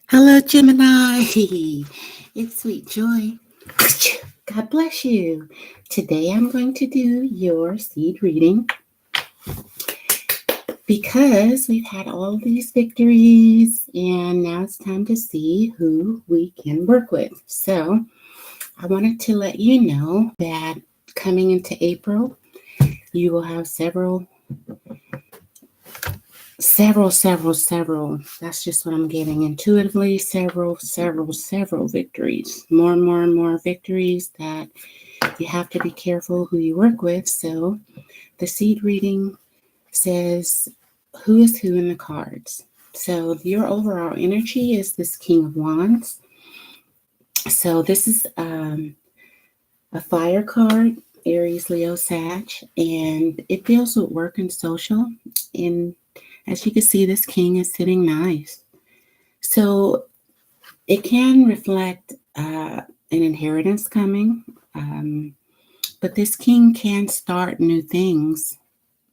Hello, Gemini. It's Sweet Joy. God bless you. Today I'm going to do your seed reading because we've had all these victories and now it's time to see who we can work with. So I wanted to let you know that coming into April, you will have several. That's just what I'm getting intuitively. Several victories. More and more victories that you have to be careful who you work with. So the seed reading says who is who in the cards. So your overall energy is this King of Wands. So this is a fire card, Aries, Leo, Sag, and it deals with work and social. And as you can see, this king is sitting nice. So it can reflect an inheritance coming, but this king can start new things,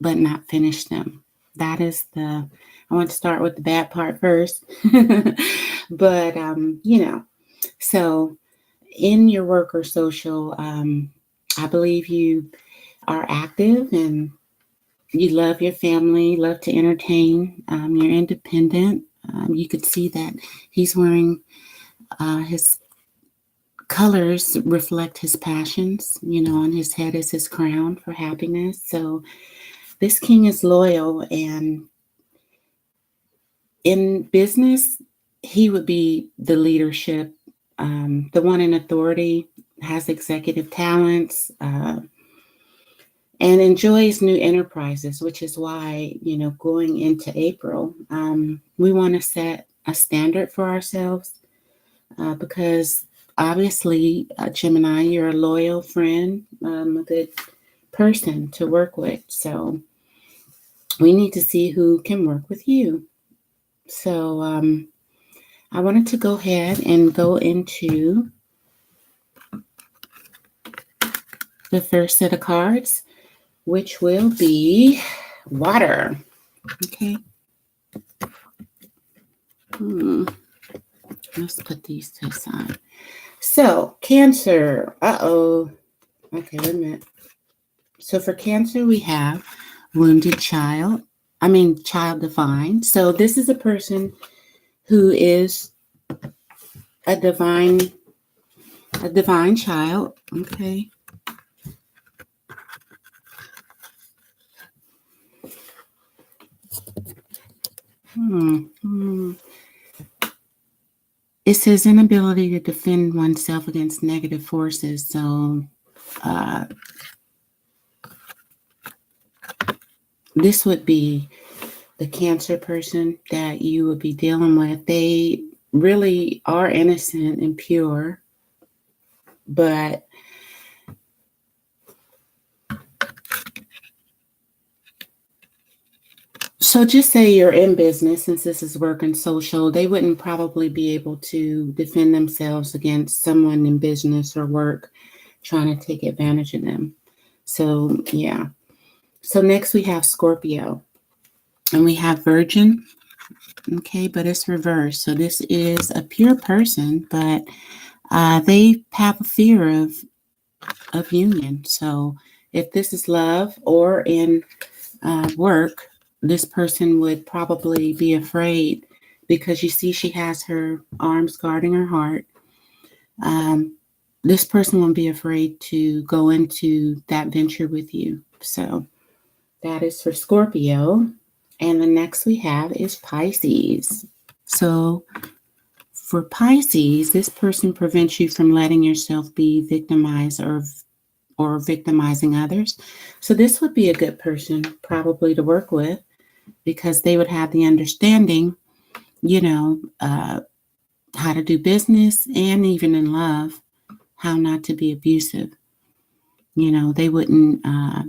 but not finish them. That is I want to start with the bad part first. But, so in your work or social, I believe you are active and you love your family, love to entertain. You're independent. You could see that he's wearing his colors reflect his passions. On his head is his crown for happiness. So this king is loyal, and in business, he would be the leadership, the one in authority, has executive talents, and enjoys new enterprises, which is why, going into April, we want to set a standard for ourselves because obviously, Gemini, you're a loyal friend, a good person to work with. So we need to see who can work with you. So I wanted to go ahead and go into the first set of cards, which will be water. Okay. Let's put these to the side. So, Cancer. Okay, wait a minute. So for Cancer, we have wounded child. Child divine. So this is a person who is a divine child. Okay. It's his inability to defend oneself against negative forces. So this would be the Cancer person that you would be dealing with. They really are innocent and pure, but so just say you're in business, since this is work and social, they wouldn't probably be able to defend themselves against someone in business or work trying to take advantage of them. So, yeah. So next we have Scorpio, and we have Virgin. Okay, but it's reversed. So this is a pure person, but they have a fear of union. So if this is love or in work, this person would probably be afraid because you see she has her arms guarding her heart. This person won't be afraid to go into that venture with you. So that is for Scorpio. And the next we have is Pisces. So for Pisces, this person prevents you from letting yourself be victimized or victimizing others. So this would be a good person probably to work with because they would have the understanding, how to do business and even in love, how not to be abusive. They wouldn't, act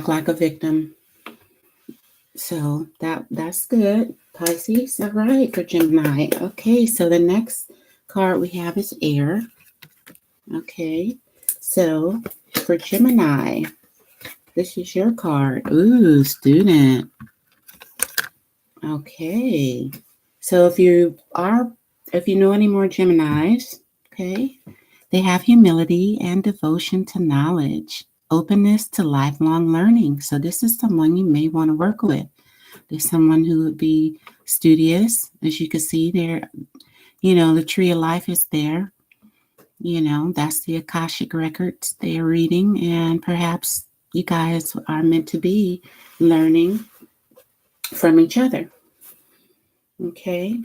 like a victim. So that's good. Pisces, all right, for Gemini. Okay, so the next card we have is air. Okay, so for Gemini, this is your card. Ooh, student. Okay, So if you know any more Geminis, okay, they have humility and devotion to knowledge, openness to lifelong learning. So this is someone you may want to work with. There's someone who would be studious. As you can see there, the tree of life is there. That's the Akashic records they are reading, and perhaps you guys are meant to be learning from each other. Okay.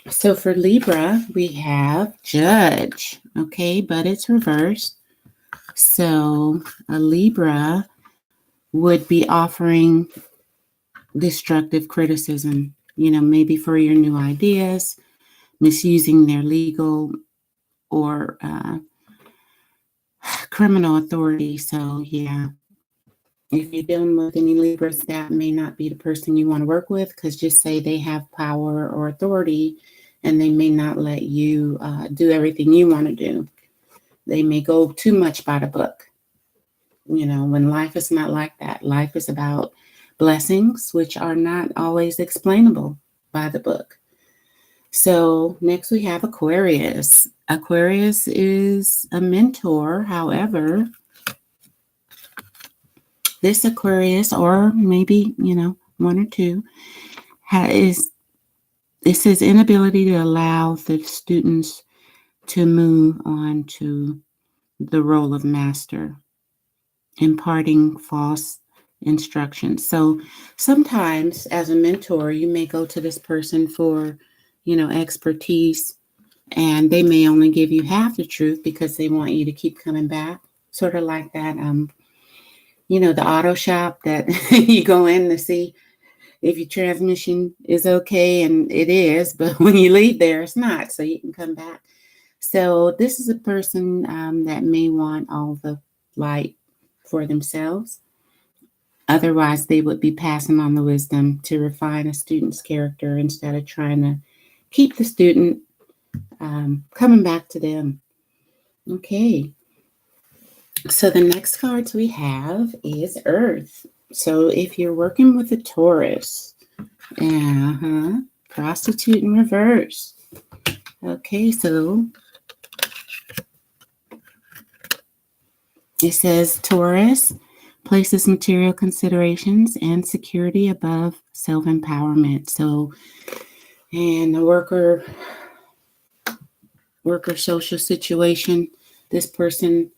So for Libra, we have Judge. Okay, but it's reversed. So a Libra would be offering destructive criticism, maybe for your new ideas, misusing their legal or criminal authority. So, yeah, if you're dealing with any Libras, that may not be the person you want to work with, because just say they have power or authority and they may not let you do everything you want to do. They may go too much by the book. When life is not like that. Life is about blessings, which are not always explainable by the book. So next we have Aquarius. Aquarius is a mentor. However, this Aquarius, or maybe, one or two, is his inability to allow the students to move on to the role of master, imparting false instructions. So sometimes as a mentor, you may go to this person for, expertise, and they may only give you half the truth because they want you to keep coming back. Sort of like that, the auto shop that you go in to see if your transmission is okay, and it is, but when you leave there, it's not, so you can come back. So this is a person that may want all the light for themselves. Otherwise, they would be passing on the wisdom to refine a student's character instead of trying to keep the student coming back to them. Okay. So the next cards we have is Earth. So if you're working with a Taurus, prostitute in reverse. Okay, so it says Taurus places material considerations and security above self-empowerment. So, in a worker social situation, this person,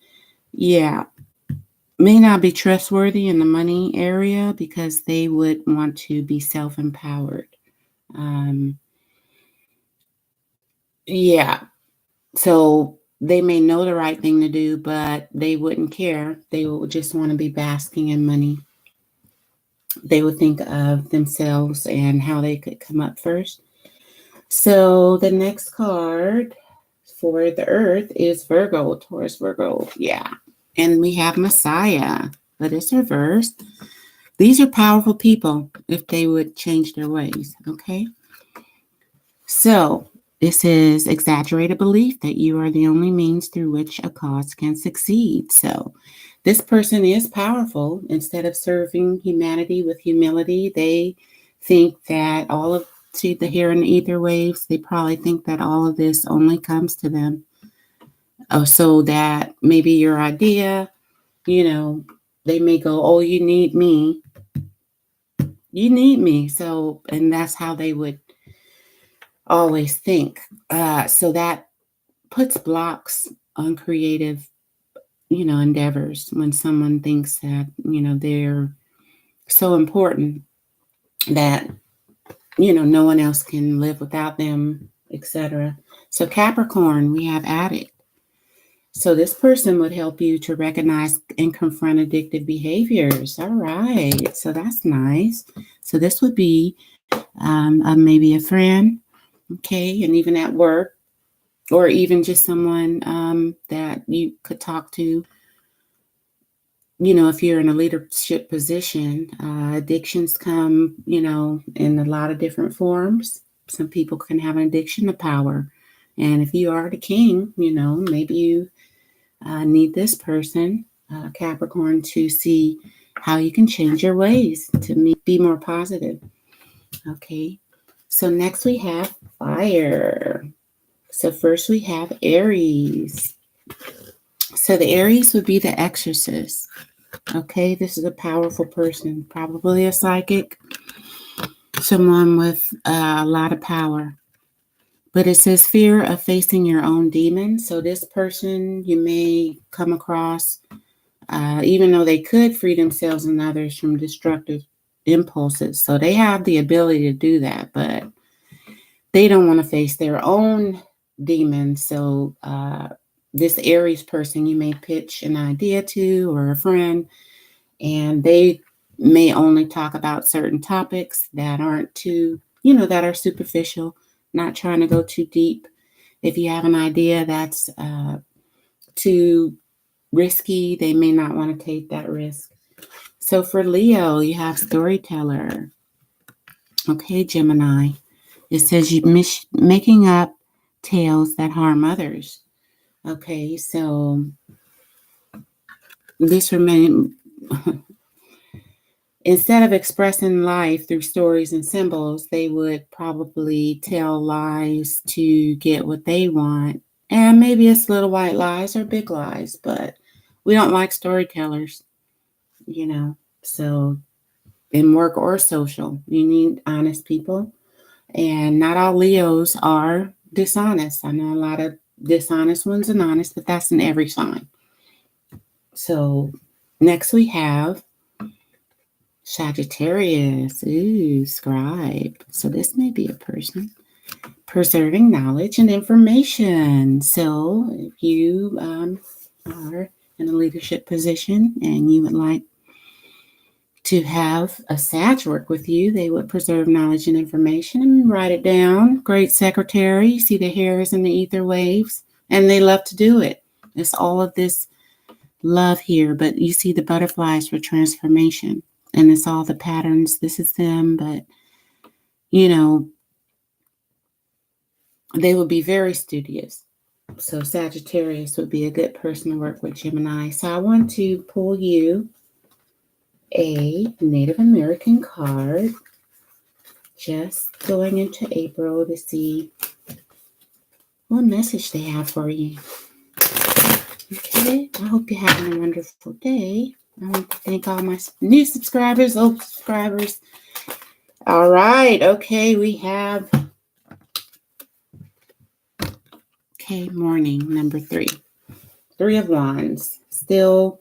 may not be trustworthy in the money area because they would want to be self-empowered. So they may know the right thing to do, but they wouldn't care. They would just want to be basking in money. They would think of themselves and how they could come up first. So the next card for the Earth is Virgo, Taurus, Virgo. Yeah. And we have Messiah, but it's reversed. These are powerful people if they would change their ways, okay? So this is exaggerated belief that you are the only means through which a cause can succeed. So this person is powerful. Instead of serving humanity with humility, they think that see the here and the ether waves, they probably think that all of this only comes to them. So that maybe your idea, they may go, oh, you need me. You need me. So, and that's how they would always think. So that puts blocks on creative, endeavors when someone thinks that, they're so important that, no one else can live without them, etc. So Capricorn, we have addict. So this person would help you to recognize and confront addictive behaviors. All right. So that's nice. So this would be maybe a friend, okay, and even at work, or even just someone that you could talk to. If you're in a leadership position, addictions come, in a lot of different forms. Some people can have an addiction to power. And if you are the king, maybe you need this person, Capricorn, to see how you can change your ways to be more positive. Okay. So next we have fire. So first we have Aries. So the Aries would be the exorcist. Okay, this is a powerful person, probably a psychic, someone with a lot of power. But it says fear of facing your own demons. So this person you may come across, even though they could free themselves and others from destructive impulses. So they have the ability to do that, but they don't want to face their own demons. So this Aries person you may pitch an idea to or a friend, and they may only talk about certain topics that aren't too, that are superficial, not trying to go too deep. If you have an idea that's too risky, they may not want to take that risk. So for Leo, you have storyteller. Okay, Gemini. It says you making up tales that harm others. Okay, so this remain instead of expressing life through stories and symbols, they would probably tell lies to get what they want. And maybe it's little white lies or big lies, but we don't like storytellers, So in work or social, you need honest people. And not all Leos are dishonest. I know a lot of dishonest ones and honest, but that's in every sign. So next we have Sagittarius. Ooh, scribe. So this may be a person preserving knowledge and information. So if you are in a leadership position and you would like to have a Sag work with you, they would preserve knowledge and information and write it down. Great secretary. You see the hairs and the ether waves, and they love to do it. It's all of this love here, but you see the butterflies for transformation, and it's all the patterns. This is them, but they would be very studious. So Sagittarius would be a good person to work with, Gemini. So I want to pull you a Native American card, just going into April to see what message they have for you. Okay, I hope you're having a wonderful day. I want to thank all my new subscribers, old subscribers. All right, okay, we have morning, number 3. 3 of Wands, still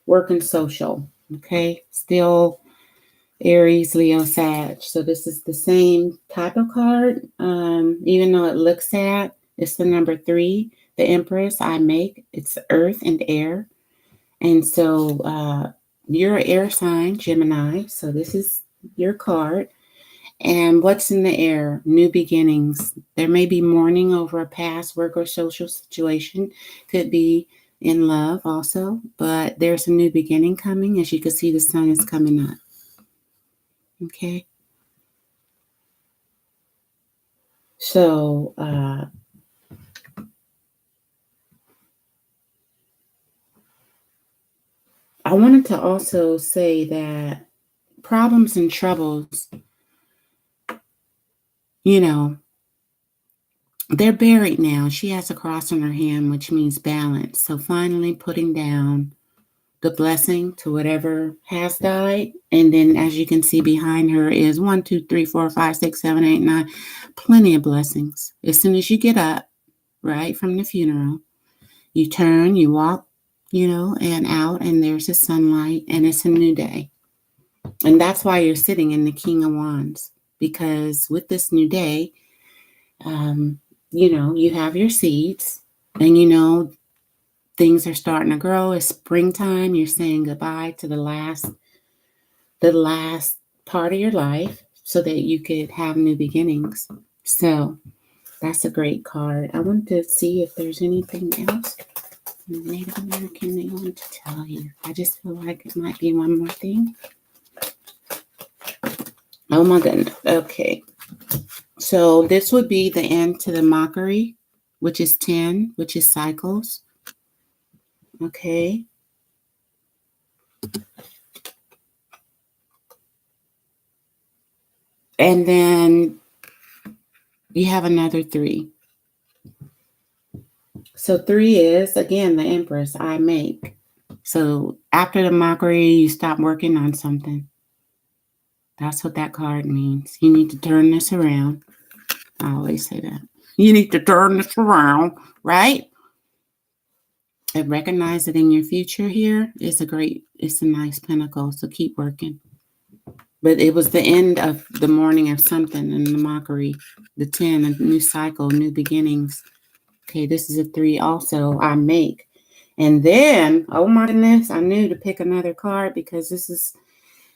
working social, okay? Still Aries, Leo, Sag. So this is the same type of card, even though it looks sad. It's the number 3, the Empress I make. It's earth and air. And so you're an air sign, Gemini. So this is your card. And what's in the air? New beginnings. There may be mourning over a past work or social situation. Could be in love also. But there's a new beginning coming. As you can see, the sun is coming up. Okay. So I wanted to also say that problems and troubles, they're buried now. She has a cross on her hand, which means balance. So finally putting down the blessing to whatever has died. And then as you can see behind her is 1, 2, 3, 4, 5, 6, 7, 8, 9, plenty of blessings. As soon as you get up, right, from the funeral, you turn, you walk, and out, and there's the sunlight, and it's a new day. And that's why you're sitting in the King of Wands, because with this new day, you have your seeds, and things are starting to grow. It's springtime. You're saying goodbye to the last part of your life so that you could have new beginnings. So that's a great card. I want to see if there's anything else Native American they want to tell you. I just feel like it might be one more thing. Oh my goodness. Okay. So this would be the end to the mockery, which is 10, which is cycles. Okay. And then You have another 3. So 3 is, again, the Empress, I make. So after the mockery, you stop working on something. That's what that card means. You need to turn this around. I always say that. You need to turn this around, right? And recognize that in your future here is it's a nice pinnacle. So keep working. But it was the end of the morning of something in the mockery. The 10, a new cycle, new beginnings. Okay, this is a 3 also, I make. And then, oh my goodness, I knew to pick another card because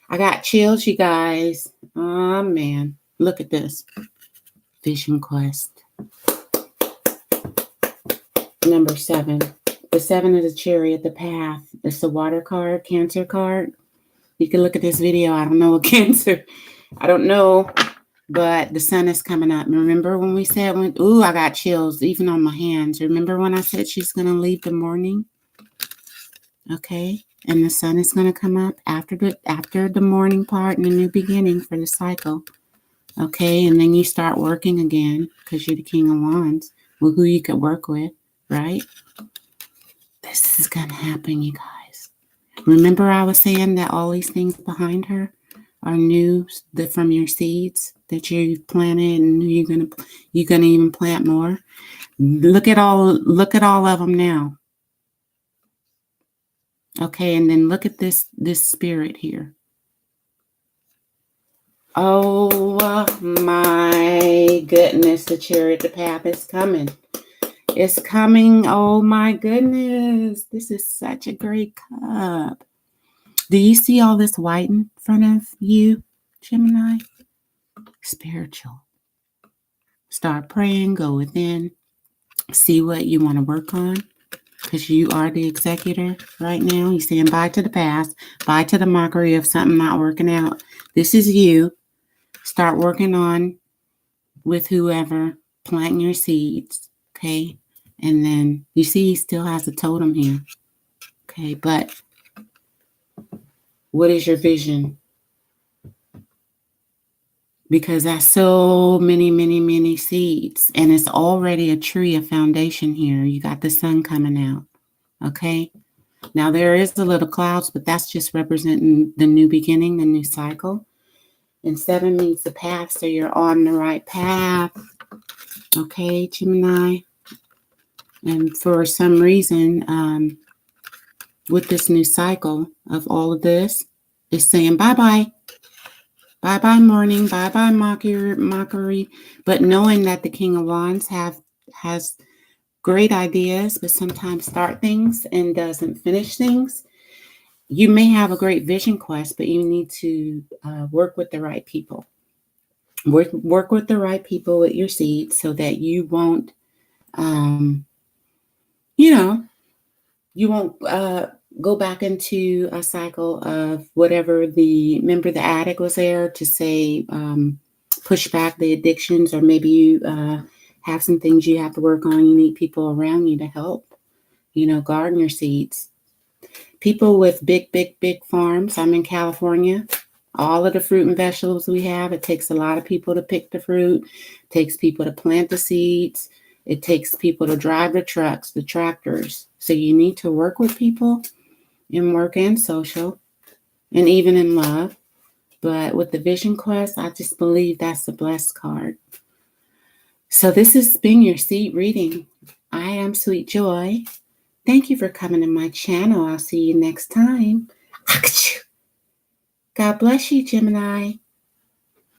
I got chills, you guys. Oh man, look at this. Vision Quest. Number 7. The 7 is the Chariot, the Path. It's the water card, Cancer card. You can look at this video. I don't know what Cancer. I don't know, but the sun is coming up. Remember when we said, I got chills even on my hands. Remember when I said she's going to leave the morning? Okay, and the sun is going to come up after the morning part and the new beginning for the cycle. Okay, and then you start working again because you're the King of Wands with who you could work with, right? This is going to happen, you guys. Remember I was saying that all these things behind her are new from your seeds that you've planted, and you're gonna even plant more. Look at all of them now. Okay, and then look at this spirit here. Oh my goodness, the Chariot, the Path is coming. It's coming. Oh my goodness. This is such a great cup. Do you see all this white in front of you, Gemini? Spiritual. Start praying, go within, see what you want to work on, because you are the executor right now. You're saying bye to the past, bye to the mockery of something not working out. This is you. Start working on with whoever, planting your seeds, okay? And then you see he still has a totem here, okay? But what is your vision? Because that's so many, many, many seeds. And it's already a tree, a foundation here. You got the sun coming out, okay? Now there is a little clouds, but that's just representing the new beginning, the new cycle. And 7 means the path, so you're on the right path. Okay, Gemini. And for some reason, with this new cycle of all of this, it's saying bye-bye. Bye-bye morning, bye-bye mockery. But knowing that the King of Wands has great ideas, but sometimes start things and doesn't finish things. You may have a great vision quest, but you need to work with the right people. Work with the right people with your seeds so that you won't, you won't go back into a cycle of whatever remember the addict was there to say, push back the addictions, or maybe you have some things you have to work on. You need people around you to help, garden your seeds. People with big, big, big farms. I'm in California. All of the fruit and vegetables we have, it takes a lot of people to pick the fruit. It takes people to plant the seeds. It takes people to drive the trucks, the tractors. So you need to work with people in work and social, and even in love. But with the Vision Quest, I just believe that's the blessed card. So this has been your seed reading. I am Sweet Joy. Thank you for coming to my channel. I'll see you next time. God bless you, Gemini.